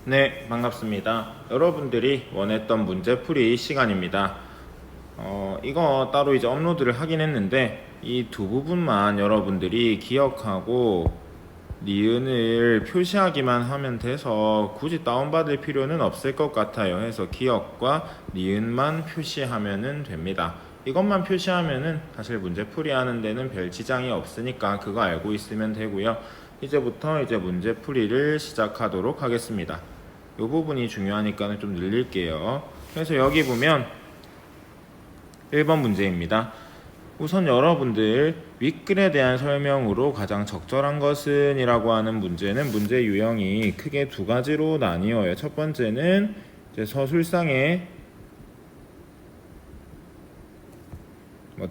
네, 반갑습니다. 여러분들이 원했던 문제풀이 시간입니다. 이거 따로 이제 업로드를 하긴 했는데 이 두 부분만 여러분들이 기억하고 니은을 표시하기만 하면 돼서 굳이 다운받을 필요는 없을 것 같아요. 해서 기억과 니은만 표시하면 됩니다. 이것만 표시하면은 사실 문제풀이 하는 데는 별 지장이 없으니까 그거 알고 있으면 되고요. 이제부터 이제 문제풀이를 시작하도록 하겠습니다. 이 부분이 중요하니까 좀 늘릴게요. 그래서 여기 보면 1번 문제입니다. 우선 여러분들 윗글에 대한 설명으로 가장 적절한 것은 이라고 하는 문제는 문제 유형이 크게 두 가지로 나뉘어요. 첫 번째는 이제 서술상의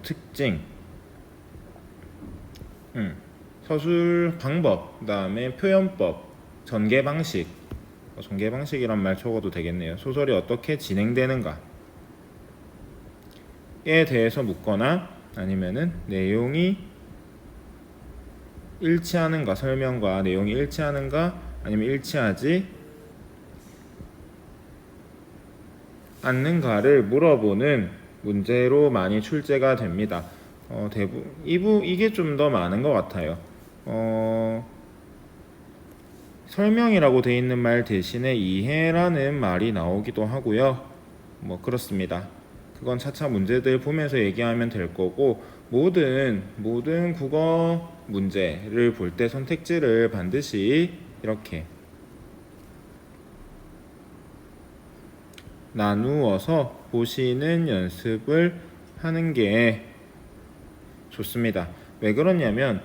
특징, 서술 방법, 그 다음에 표현법, 전개 방식, 전개 방식이란 말 적어도 되겠네요. 소설이 어떻게 진행되는가에 대해서 묻거나 아니면은 내용이 일치하는가, 설명과 내용이 일치하는가 아니면 일치하지 않는가를 물어보는 문제로 많이 출제가 됩니다. 이게 좀 더 많은 것 같아요. 설명이라고 돼 있는 말 대신에 이해라는 말이 나오기도 하고요. 그렇습니다. 그건 차차 문제들 보면서 얘기하면 될 거고, 모든 국어 문제를 볼 때 선택지를 반드시 이렇게 나누어서 보시는 연습을 하는 게 좋습니다. 왜 그러냐면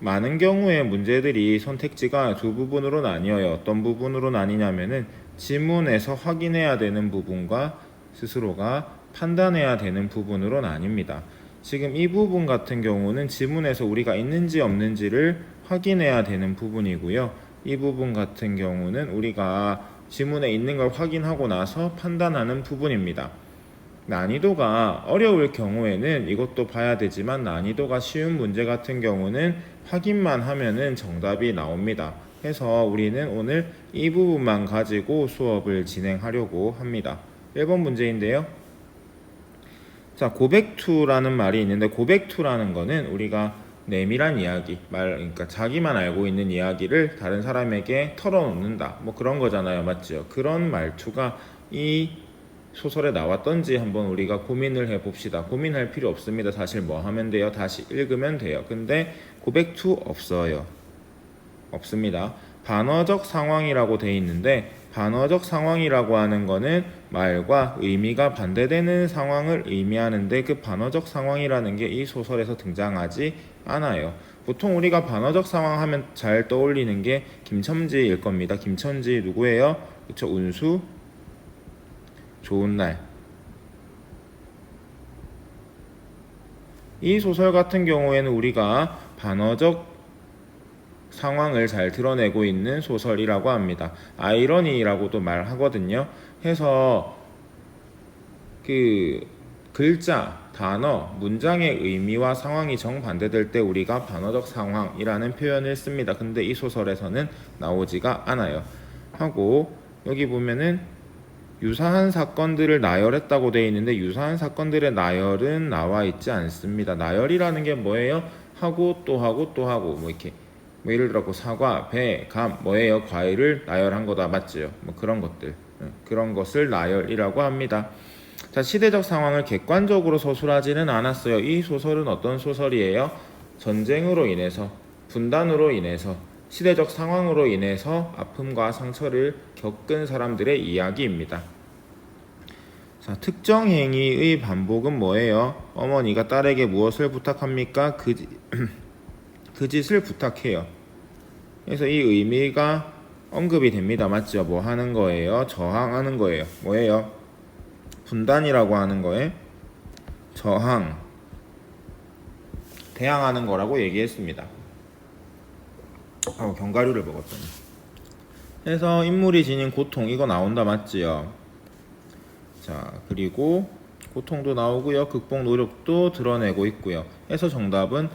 많은 경우에 문제들이 선택지가 두 부분으로 나뉘어요. 어떤 부분으로 나뉘냐면은 지문에서 확인해야 되는 부분과 스스로가 판단해야 되는 부분으로 나뉩니다. 지금 이 부분 같은 경우는 지문에서 우리가 있는지 없는지를 확인해야 되는 부분이고요. 이 부분 같은 경우는 우리가 지문에 있는 걸 확인하고 나서 판단하는 부분입니다. 난이도가 어려울 경우에는 이것도 봐야 되지만 난이도가 쉬운 문제 같은 경우는 확인만 하면은 정답이 나옵니다. 해서 우리는 오늘 이 부분만 가지고 수업을 진행하려고 합니다. 1번 문제인데요. 자, 고백투라는 말이 있는데 고백투라는 거는 우리가 내밀한 이야기, 그러니까 자기만 알고 있는 이야기를 다른 사람에게 털어놓는다. 그런 거잖아요. 맞죠? 그런 말투가 이 소설에 나왔던지 한번 우리가 고민을 해봅시다. 고민할 필요 없습니다. 사실 뭐 하면 돼요? 다시 읽으면 돼요. 근데 고백투 없어요. 없습니다. 반어적 상황이라고 돼 있는데 반어적 상황이라고 하는 거는 말과 의미가 반대되는 상황을 의미하는데 그 반어적 상황이라는 게 이 소설에서 등장하지 않아요. 보통 우리가 반어적 상황 하면 잘 떠올리는 게 김첨지일 겁니다. 김첨지 누구예요? 그쵸? 운수 좋은 날. 이 소설 같은 경우에는 우리가 반어적 상황을 잘 드러내고 있는 소설이라고 합니다. 아이러니라고도 말하거든요. 해서 그 글자, 단어, 문장의 의미와 상황이 정반대될 때 우리가 반어적 상황이라는 표현을 씁니다. 근데 이 소설에서는 나오지가 않아요. 하고 여기 보면은 유사한 사건들을 나열했다고 되어 있는데 유사한 사건들의 나열은 나와 있지 않습니다. 나열이라는 게 뭐예요? 하고 또 하고 또 하고 이렇게 예를 들어 사과, 배, 감 뭐예요? 과일을 나열한 거다. 맞지요? 그런 것들 그런 것을 나열이라고 합니다. 자, 시대적 상황을 객관적으로 서술하지는 않았어요. 이 소설은 어떤 소설이에요? 전쟁으로 인해서 분단으로 인해서 시대적 상황으로 인해서 아픔과 상처를 겪은 사람들의 이야기입니다. 자, 특정 행위의 반복은 뭐예요? 어머니가 딸에게 무엇을 부탁합니까? 그 짓을 부탁해요. 그래서 이 의미가 언급이 됩니다. 맞죠? 뭐 하는 거예요? 저항하는 거예요. 뭐예요? 분단이라고 하는 거에 저항, 대항하는 거라고 얘기했습니다. 견과류를 먹었더니. 그래서 인물이 지닌 고통 이거 나온다. 맞지요? 자, 그리고 고통도 나오고요. 극복 노력도 드러내고 있고요. 해서 정답은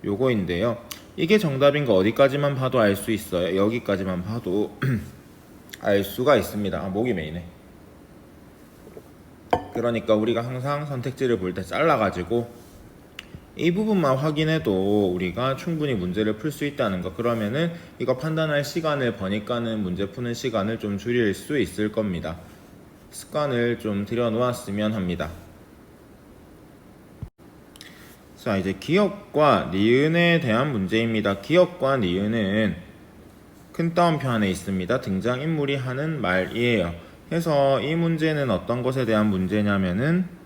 요거인데요. 이게 정답인 거 어디까지만 봐도 알 수 있어요. 여기까지만 봐도 알 수가 있습니다. 목이 메이네. 그러니까 우리가 항상 선택지를 볼 때 잘라가지고 이 부분만 확인해도 우리가 충분히 문제를 풀 수 있다는 거. 그러면은 이거 판단할 시간을 버니까는 문제 푸는 시간을 좀 줄일 수 있을 겁니다. 습관을 좀 들여놓았으면 합니다. 자, 이제 기역과 니은에 대한 문제입니다. 기역과 니은은 큰 따옴표 안에 있습니다. 등장인물이 하는 말이에요. 그래서 이 문제는 어떤 것에 대한 문제냐면은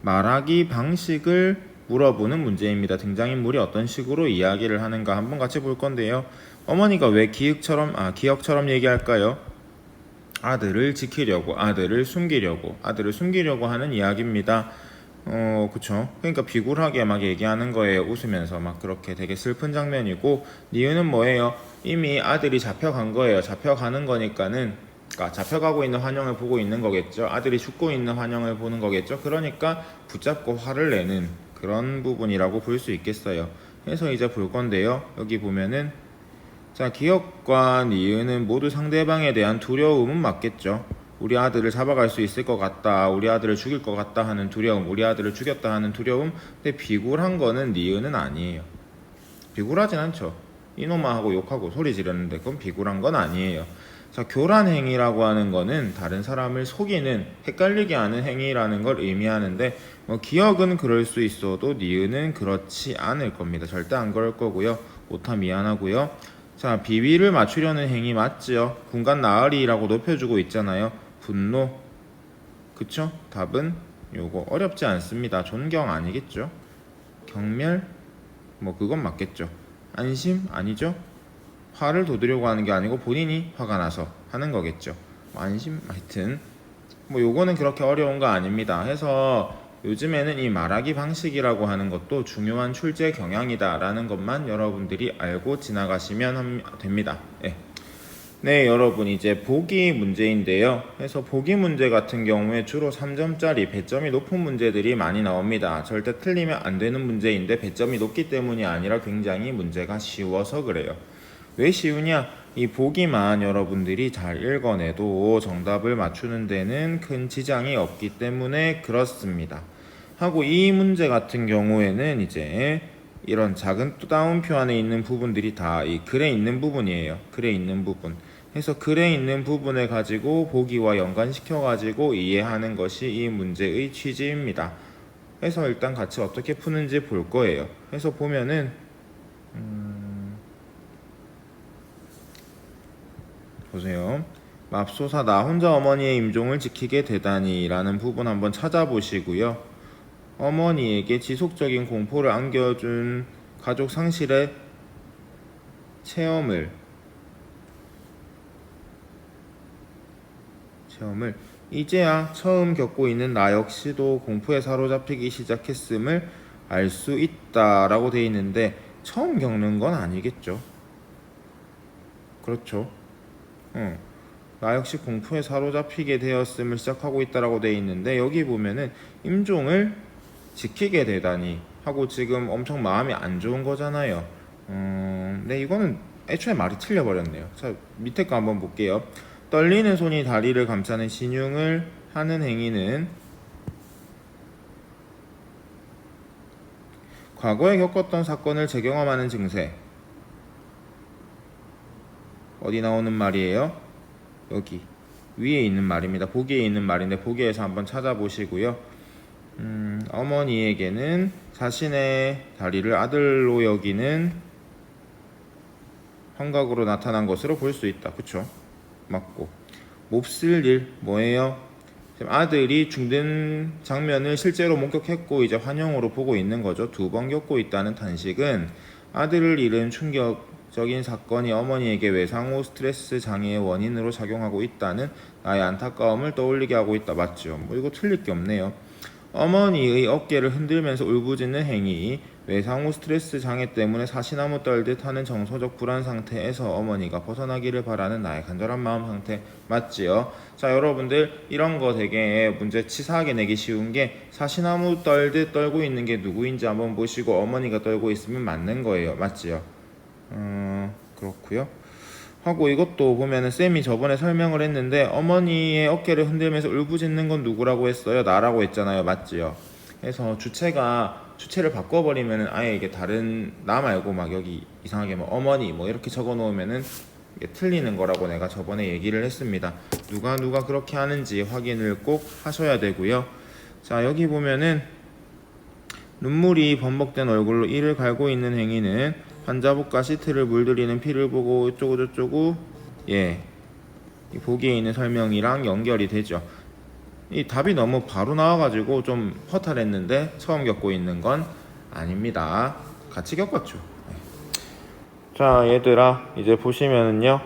말하기 방식을 물어보는 문제입니다. 등장인물이 어떤 식으로 이야기를 하는가 한번 같이 볼 건데요. 어머니가 왜 기역처럼 얘기할까요? 아들을 지키려고, 아들을 숨기려고 하는 이야기입니다. 그쵸. 그러니까 비굴하게 막 얘기하는 거예요. 웃으면서 막 그렇게 되게 슬픈 장면이고, 니은은 뭐예요? 이미 아들이 잡혀간 거예요. 잡혀가는 거니까는, 그러니까 잡혀가고 있는 환영을 보고 있는 거겠죠. 아들이 죽고 있는 환영을 보는 거겠죠. 그러니까 붙잡고 화를 내는 그런 부분이라고 볼 수 있겠어요. 그래서 이제 볼 건데요. 여기 보면은 자, 기역과 니은은 모두 상대방에 대한 두려움은 맞겠죠. 우리 아들을 잡아갈 수 있을 것 같다, 우리 아들을 죽일 것 같다 하는 두려움, 우리 아들을 죽였다 하는 두려움. 근데 비굴한 거는 니은은 아니에요. 비굴하진 않죠. 이놈아 하고 욕하고 소리 지르는데 그건 비굴한 건 아니에요. 자, 교란 행위라고 하는 거는 다른 사람을 속이는, 헷갈리게 하는 행위라는 걸 의미하는데, 기억은 그럴 수 있어도 니은은 그렇지 않을 겁니다. 절대 안 그럴 거고요. 오타 미안하고요. 자, 비위를 맞추려는 행위 맞지요? 군간 나으리라고 높여주고 있잖아요. 분노. 그쵸? 답은 요거 어렵지 않습니다. 존경 아니겠죠? 경멸? 그건 맞겠죠. 안심? 아니죠? 화를 돋우려고 하는 게 아니고 본인이 화가 나서 하는 거겠죠. 안심? 하여튼 요거는 그렇게 어려운 거 아닙니다. 해서 요즘에는 이 말하기 방식이라고 하는 것도 중요한 출제 경향이다 라는 것만 여러분들이 알고 지나가시면 됩니다. 네, 여러분 이제 보기 문제인데요. 그래서 보기 문제 같은 경우에 주로 3점짜리 배점이 높은 문제들이 많이 나옵니다. 절대 틀리면 안 되는 문제인데 배점이 높기 때문이 아니라 굉장히 문제가 쉬워서 그래요. 왜 쉬우냐? 이 보기만 여러분들이 잘 읽어내도 정답을 맞추는 데는 큰 지장이 없기 때문에 그렇습니다. 하고 이 문제 같은 경우에는 이제 이런 작은 따옴표 안에 있는 부분들이 다 이 글에 있는 부분이에요. 글에 있는 부분. 그래서 글에 있는 부분을 가지고 보기와 연관시켜 가지고 이해하는 것이 이 문제의 취지입니다. 그래서 일단 같이 어떻게 푸는지 볼 거예요. 그래서 보면은 보세요. 맙소사 나 혼자 어머니의 임종을 지키게 되다니 라는 부분 한번 찾아보시고요. 어머니에게 지속적인 공포를 안겨준 가족 상실의 체험을 이제야 처음 겪고 있는 나 역시도 공포에 사로잡히기 시작했음을 알 수 있다라고 돼 있는데 처음 겪는 건 아니겠죠. 그렇죠. 나 역시 공포에 사로잡히게 되었음을 시작하고 있다라고 돼 있는데 여기 보면은 임종을 지키게 되다니 하고 지금 엄청 마음이 안 좋은 거잖아요. 네, 이거는 애초에 말이 틀려버렸네요. 자, 밑에 거 한번 볼게요. 떨리는 손이 다리를 감싸는 신용을 하는 행위는 과거에 겪었던 사건을 재경험하는 증세. 어디 나오는 말이에요? 여기 위에 있는 말입니다. 보기에 있는 말인데 보기에서 한번 찾아보시고요. 어머니에게는 자신의 다리를 아들로 여기는 환각으로 나타난 것으로 볼 수 있다. 그쵸? 맞고. 몹쓸 일 뭐예요? 아들이 죽는 장면을 실제로 목격했고 이제 환영으로 보고 있는 거죠. 2번 겪고 있다는 탄식은 아들을 잃은 충격적인 사건이 어머니에게 외상 후 스트레스 장애의 원인으로 작용하고 있다는 나의 안타까움을 떠올리게 하고 있다. 맞죠? 이거 틀릴 게 없네요. 어머니의 어깨를 흔들면서 울부짖는 행위, 외상 후 스트레스 장애 때문에 사시나무 떨듯 하는 정서적 불안 상태에서 어머니가 벗어나기를 바라는 나의 간절한 마음 상태 맞지요? 자, 여러분들 이런 거 되게 문제 치사하게 내기 쉬운 게 사시나무 떨듯 떨고 있는 게 누구인지 한번 보시고 어머니가 떨고 있으면 맞는 거예요. 맞지요? 그렇고요. 하고 이것도 보면은 쌤이 저번에 설명을 했는데 어머니의 어깨를 흔들면서 울부짖는 건 누구라고 했어요? 나라고 했잖아요. 맞지요? 그래서 주체를 바꿔버리면은 아예 이게 다른 나 말고 막 여기 이상하게 뭐 어머니 뭐 이렇게 적어 놓으면은 이게 틀리는 거라고 내가 저번에 얘기를 했습니다. 누가 그렇게 하는지 확인을 꼭 하셔야 되고요. 자, 여기 보면은 눈물이 범벅된 얼굴로 이를 갈고 있는 행위는 환자복과 시트를 물들이는 피를 보고 어쩌고 저쩌고 이 보기에 있는 설명이랑 연결이 되죠. 이 답이 너무 바로 나와가지고 좀 허탈했는데 처음 겪고 있는 건 아닙니다. 같이 겪었죠. 자, 얘들아 이제 보시면은요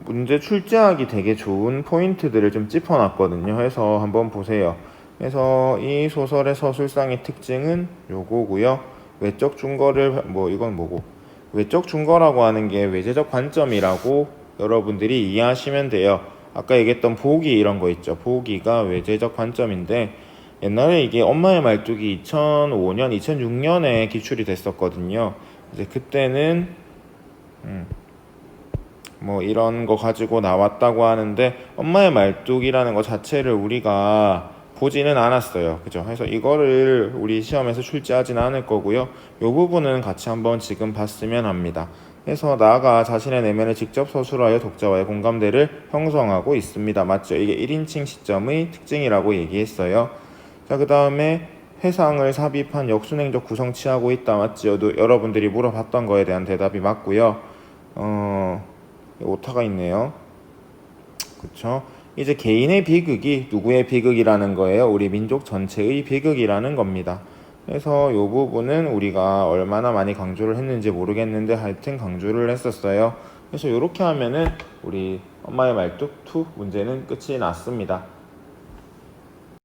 문제 출제하기 되게 좋은 포인트들을 좀 짚어놨거든요. 해서 한번 보세요. 그래서 이 소설의 서술상의 특징은 요거고요. 외적 중거를 이건 뭐고 외적 중거라고 하는 게 외제적 관점이라고 여러분들이 이해하시면 돼요. 아까 얘기했던 보기 이런 거 있죠. 보기가 외제적 관점인데 옛날에 이게 엄마의 말뚝이 2005년, 2006년에 기출이 됐었거든요. 이제 그때는 이런 거 가지고 나왔다고 하는데 엄마의 말뚝이라는 거 자체를 우리가 보지는 않았어요. 그죠? 그래서 이거를 우리 시험에서 출제하진 않을 거고요. 이 부분은 같이 한번 지금 봤으면 합니다. 그래서 나가 자신의 내면을 직접 서술하여 독자와의 공감대를 형성하고 있습니다. 맞죠? 이게 1인칭 시점의 특징이라고 얘기했어요. 자, 그 다음에 회상을 삽입한 역순행적 구성 취하고 있다. 맞죠? 여러분들이 물어봤던 거에 대한 대답이 맞고요. 오타가 있네요. 그쵸? 이제 개인의 비극이 누구의 비극이라는 거예요? 우리 민족 전체의 비극이라는 겁니다. 그래서 이 부분은 우리가 얼마나 많이 강조를 했는지 모르겠는데 하여튼 강조를 했었어요. 그래서 이렇게 하면은 우리 엄마의 말뚝 2 문제는 끝이 났습니다.